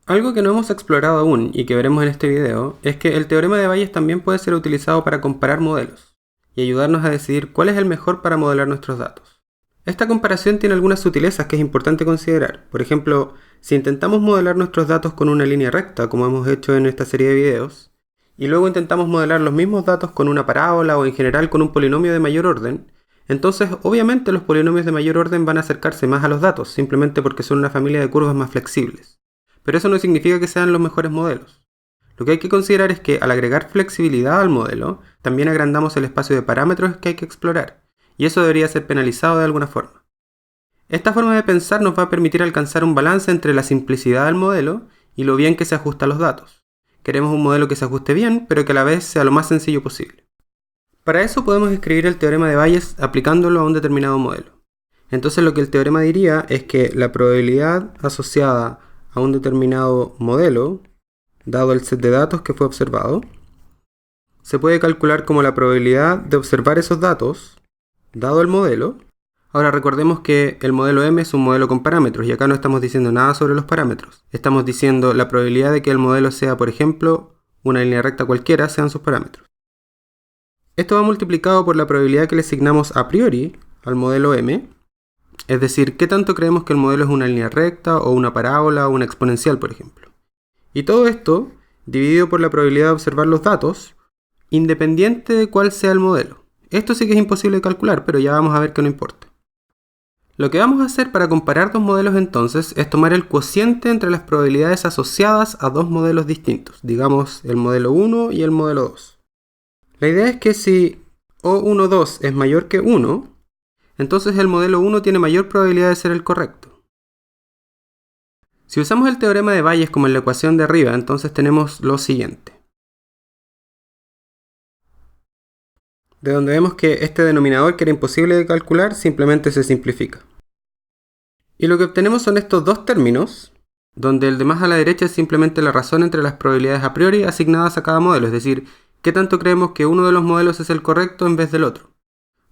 Algo que no hemos explorado aún y que veremos en este video es que el teorema de Bayes también puede ser utilizado para comparar modelos y ayudarnos a decidir cuál es el mejor para modelar nuestros datos. Esta comparación tiene algunas sutilezas que es importante considerar. Por ejemplo, si intentamos modelar nuestros datos con una línea recta, como hemos hecho en esta serie de videos, y luego intentamos modelar los mismos datos con una parábola o en general con un polinomio de mayor orden, entonces obviamente los polinomios de mayor orden van a acercarse más a los datos, simplemente porque son una familia de curvas más flexibles. Pero eso no significa que sean los mejores modelos. Lo que hay que considerar es que al agregar flexibilidad al modelo, también agrandamos el espacio de parámetros que hay que explorar, y eso debería ser penalizado de alguna forma. Esta forma de pensar nos va a permitir alcanzar un balance entre la simplicidad del modelo y lo bien que se ajusta a los datos. Queremos un modelo que se ajuste bien, pero que a la vez sea lo más sencillo posible. Para eso podemos escribir el teorema de Bayes aplicándolo a un determinado modelo. Entonces lo que el teorema diría es que la probabilidad asociada a un determinado modelo, dado el set de datos que fue observado, se puede calcular como la probabilidad de observar esos datos, dado el modelo. Ahora recordemos que el modelo M es un modelo con parámetros y acá no estamos diciendo nada sobre los parámetros. Estamos diciendo la probabilidad de que el modelo sea, por ejemplo, una línea recta cualquiera sean sus parámetros. Esto va multiplicado por la probabilidad que le asignamos a priori al modelo M, es decir, qué tanto creemos que el modelo es una línea recta o una parábola o una exponencial, por ejemplo. Y todo esto dividido por la probabilidad de observar los datos, independiente de cuál sea el modelo. Esto sí que es imposible de calcular, pero ya vamos a ver que no importa. Lo que vamos a hacer para comparar dos modelos entonces es tomar el cociente entre las probabilidades asociadas a dos modelos distintos, digamos el modelo 1 y el modelo 2. La idea es que si O12 es mayor que 1, entonces el modelo 1 tiene mayor probabilidad de ser el correcto. Si usamos el teorema de Bayes como en la ecuación de arriba, entonces tenemos lo siguiente. De donde vemos que este denominador que era imposible de calcular simplemente se simplifica. Y lo que obtenemos son estos dos términos, donde el de más a la derecha es simplemente la razón entre las probabilidades a priori asignadas a cada modelo, es decir, qué tanto creemos que uno de los modelos es el correcto en vez del otro.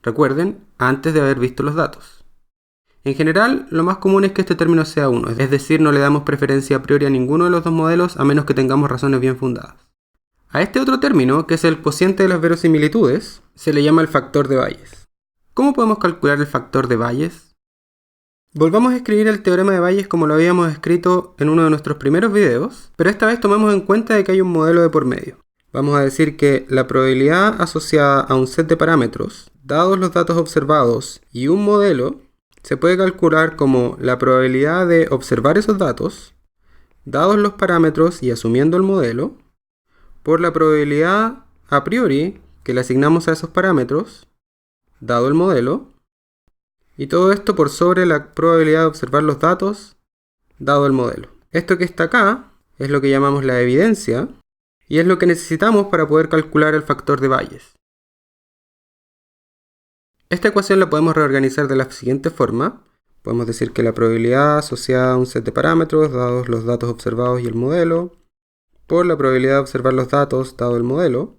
Recuerden, antes de haber visto los datos. En general, lo más común es que este término sea 1, es decir, no le damos preferencia a priori a ninguno de los dos modelos a menos que tengamos razones bien fundadas. A este otro término, que es el cociente de las verosimilitudes, se le llama el factor de Bayes. ¿Cómo podemos calcular el factor de Bayes? Volvamos a escribir el teorema de Bayes como lo habíamos escrito en uno de nuestros primeros videos, pero esta vez tomemos en cuenta de que hay un modelo de por medio. Vamos a decir que la probabilidad asociada a un set de parámetros, dados los datos observados y un modelo, se puede calcular como la probabilidad de observar esos datos, dados los parámetros y asumiendo el modelo, por la probabilidad a priori que le asignamos a esos parámetros, dado el modelo, y todo esto por sobre la probabilidad de observar los datos, dado el modelo. Esto que está acá es lo que llamamos la evidencia, y es lo que necesitamos para poder calcular el factor de Bayes. Esta ecuación la podemos reorganizar de la siguiente forma. Podemos decir que la probabilidad asociada a un set de parámetros, dados los datos observados y el modelo, por la probabilidad de observar los datos dado el modelo,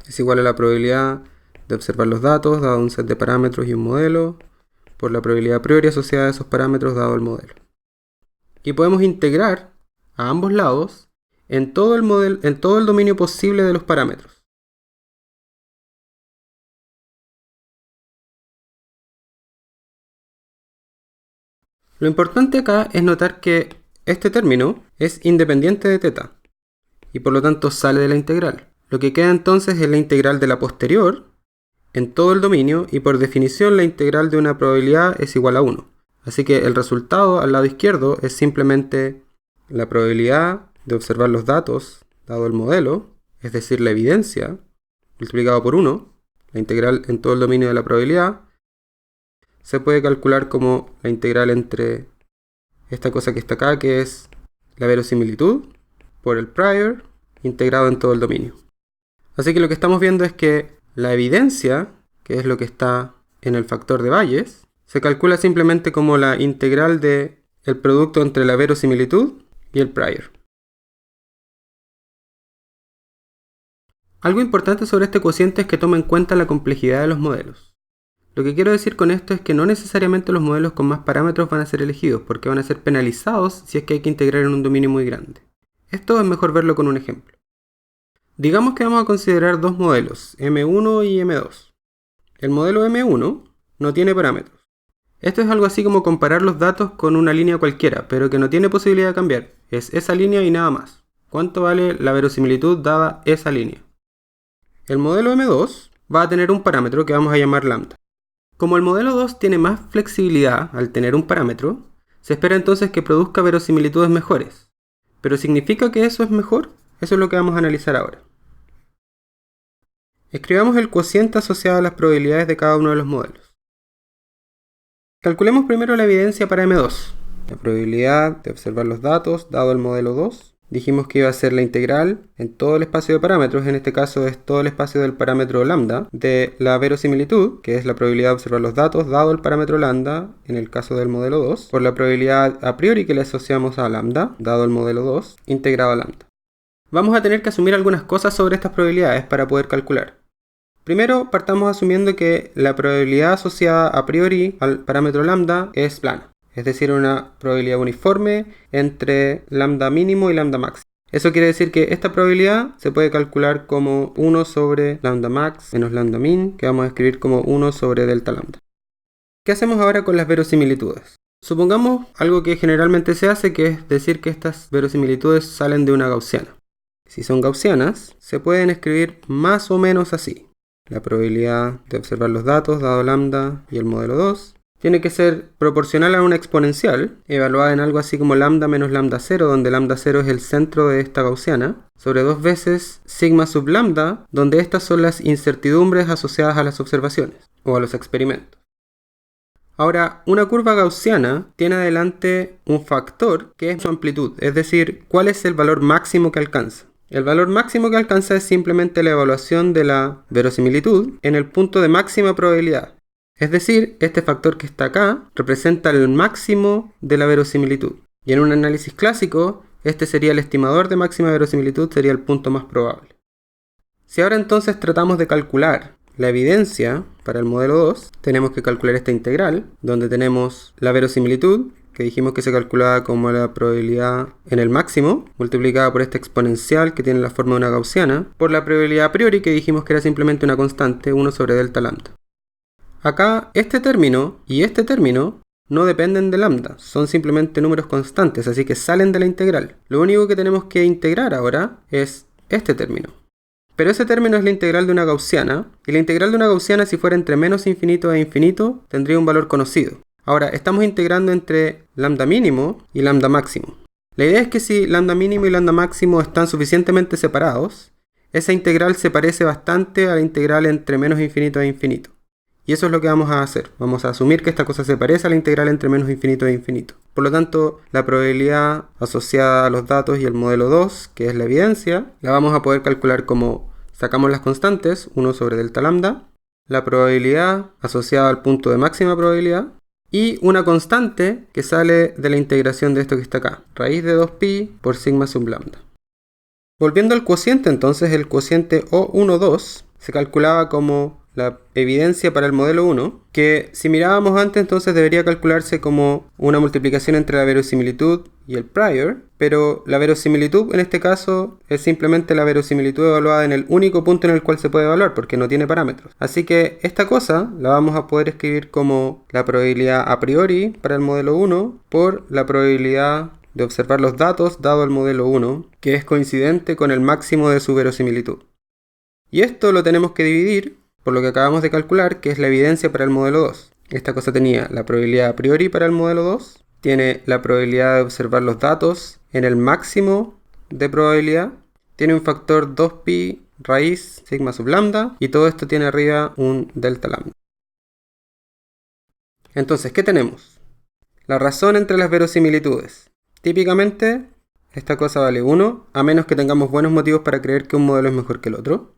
es igual a la probabilidad de observar los datos dado un set de parámetros y un modelo, por la probabilidad a priori asociada a esos parámetros dado el modelo. Y podemos integrar a ambos lados en todo el dominio posible de los parámetros. Lo importante acá es notar que este término es independiente de θ, y por lo tanto sale de la integral. Lo que queda entonces es la integral de la posterior en todo el dominio, y por definición la integral de una probabilidad es igual a 1. Así que el resultado al lado izquierdo es simplemente la probabilidad de observar los datos dado el modelo, es decir, la evidencia, multiplicado por 1, la integral en todo el dominio de la probabilidad, se puede calcular como la integral entre esta cosa que está acá, que es la verosimilitud, por el prior, integrado en todo el dominio. Así que lo que estamos viendo es que la evidencia, que es lo que está en el factor de Bayes, se calcula simplemente como la integral del producto entre la verosimilitud y el prior. Algo importante sobre este cociente es que toma en cuenta la complejidad de los modelos. Lo que quiero decir con esto es que no necesariamente los modelos con más parámetros van a ser elegidos, porque van a ser penalizados si es que hay que integrar en un dominio muy grande. Esto es mejor verlo con un ejemplo. Digamos que vamos a considerar dos modelos, M1 y M2. El modelo M1 no tiene parámetros. Esto es algo así como comparar los datos con una línea cualquiera, pero que no tiene posibilidad de cambiar. Es esa línea y nada más. ¿Cuánto vale la verosimilitud dada esa línea? El modelo M2 va a tener un parámetro que vamos a llamar lambda. Como el modelo 2 tiene más flexibilidad al tener un parámetro, se espera entonces que produzca verosimilitudes mejores. ¿Pero significa que eso es mejor? Eso es lo que vamos a analizar ahora. Escribamos el cociente asociado a las probabilidades de cada uno de los modelos. Calculemos primero la evidencia para M2. La probabilidad de observar los datos dado el modelo 2. Dijimos que iba a ser la integral en todo el espacio de parámetros, en este caso es todo el espacio del parámetro lambda, de la verosimilitud, que es la probabilidad de observar los datos dado el parámetro lambda, en el caso del modelo 2, por la probabilidad a priori que le asociamos a lambda, dado el modelo 2, integrado a lambda. Vamos a tener que asumir algunas cosas sobre estas probabilidades para poder calcular. Primero, partamos asumiendo que la probabilidad asociada a priori al parámetro lambda es plana. Es decir, una probabilidad uniforme entre lambda mínimo y lambda máximo. Eso quiere decir que esta probabilidad se puede calcular como 1 sobre lambda max menos lambda min, que vamos a escribir como 1 sobre delta lambda. ¿Qué hacemos ahora con las verosimilitudes? Supongamos algo que generalmente se hace, que es decir que estas verosimilitudes salen de una gaussiana. Si son gaussianas, se pueden escribir más o menos así. La probabilidad de observar los datos dado lambda y el modelo 2 tiene que ser proporcional a una exponencial, evaluada en algo así como lambda menos lambda 0, donde lambda 0 es el centro de esta gaussiana, sobre 2 veces sigma sub lambda, donde estas son las incertidumbres asociadas a las observaciones, o a los experimentos. Ahora, una curva gaussiana tiene adelante un factor que es su amplitud, es decir, cuál es el valor máximo que alcanza. El valor máximo que alcanza es simplemente la evaluación de la verosimilitud en el punto de máxima probabilidad. Es decir, este factor que está acá representa el máximo de la verosimilitud. Y en un análisis clásico, este sería el estimador de máxima verosimilitud, sería el punto más probable. Si ahora entonces tratamos de calcular la evidencia para el modelo 2, tenemos que calcular esta integral, donde tenemos la verosimilitud, que dijimos que se calculaba como la probabilidad en el máximo, multiplicada por esta exponencial que tiene la forma de una gaussiana, por la probabilidad a priori, que dijimos que era simplemente una constante, 1 sobre delta lambda. Acá, este término y este término no dependen de lambda, son simplemente números constantes, así que salen de la integral. Lo único que tenemos que integrar ahora es este término. Pero ese término es la integral de una gaussiana, y la integral de una gaussiana, si fuera entre menos infinito e infinito, tendría un valor conocido. Ahora, estamos integrando entre lambda mínimo y lambda máximo. La idea es que si lambda mínimo y lambda máximo están suficientemente separados, esa integral se parece bastante a la integral entre menos infinito e infinito. Y eso es lo que vamos a hacer. Vamos a asumir que esta cosa se parece a la integral entre menos infinito e infinito. Por lo tanto, la probabilidad asociada a los datos y el modelo 2, que es la evidencia, la vamos a poder calcular como sacamos las constantes, 1 sobre delta lambda, la probabilidad asociada al punto de máxima probabilidad, y una constante que sale de la integración de esto que está acá, raíz de 2pi por sigma sub lambda. Volviendo al cociente entonces, el cociente O12 se calculaba como la evidencia para el modelo 1, que si mirábamos antes entonces debería calcularse como una multiplicación entre la verosimilitud y el prior, pero la verosimilitud en este caso es simplemente la verosimilitud evaluada en el único punto en el cual se puede evaluar, porque no tiene parámetros. Así que esta cosa la vamos a poder escribir como la probabilidad a priori para el modelo 1 por la probabilidad de observar los datos dado el modelo 1, que es coincidente con el máximo de su verosimilitud. Y esto lo tenemos que dividir por lo que acabamos de calcular, que es la evidencia para el modelo 2. Esta cosa tenía la probabilidad a priori para el modelo 2, tiene la probabilidad de observar los datos en el máximo de probabilidad, tiene un factor 2pi raíz sigma sub lambda, y todo esto tiene arriba un delta lambda. Entonces, ¿qué tenemos? La razón entre las verosimilitudes. Típicamente, esta cosa vale 1, a menos que tengamos buenos motivos para creer que un modelo es mejor que el otro.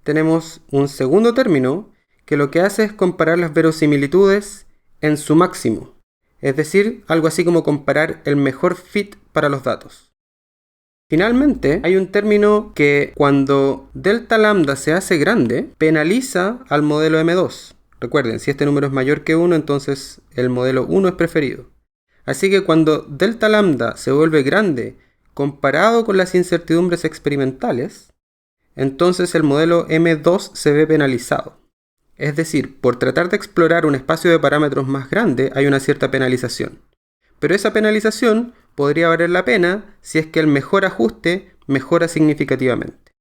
Tenemos un segundo término que lo que hace es comparar las verosimilitudes en su máximo, es decir, algo así como comparar el mejor fit para los datos. Finalmente, hay un término que cuando delta lambda se hace grande, penaliza al modelo M2, Recuerden, si este número es mayor que 1, entonces el modelo 1 es preferido. Así que cuando delta lambda se vuelve grande comparado con las incertidumbres experimentales, entonces el modelo M2 se ve penalizado. Es decir, por tratar de explorar un espacio de parámetros más grande hay una cierta penalización. Pero esa penalización podría valer la pena si es que el mejor ajuste mejora significativamente.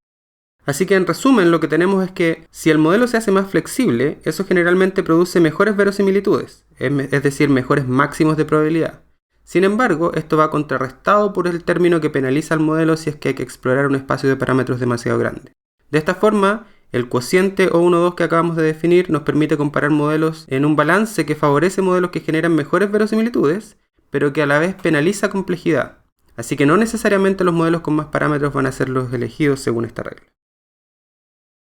Así que en resumen lo que tenemos es que si el modelo se hace más flexible, eso generalmente produce mejores verosimilitudes, es decir, mejores máximos de probabilidad. Sin embargo, esto va contrarrestado por el término que penaliza al modelo si es que hay que explorar un espacio de parámetros demasiado grande. De esta forma, el cociente O1,2 que acabamos de definir nos permite comparar modelos en un balance que favorece modelos que generan mejores verosimilitudes, pero que a la vez penaliza complejidad. Así que no necesariamente los modelos con más parámetros van a ser los elegidos según esta regla.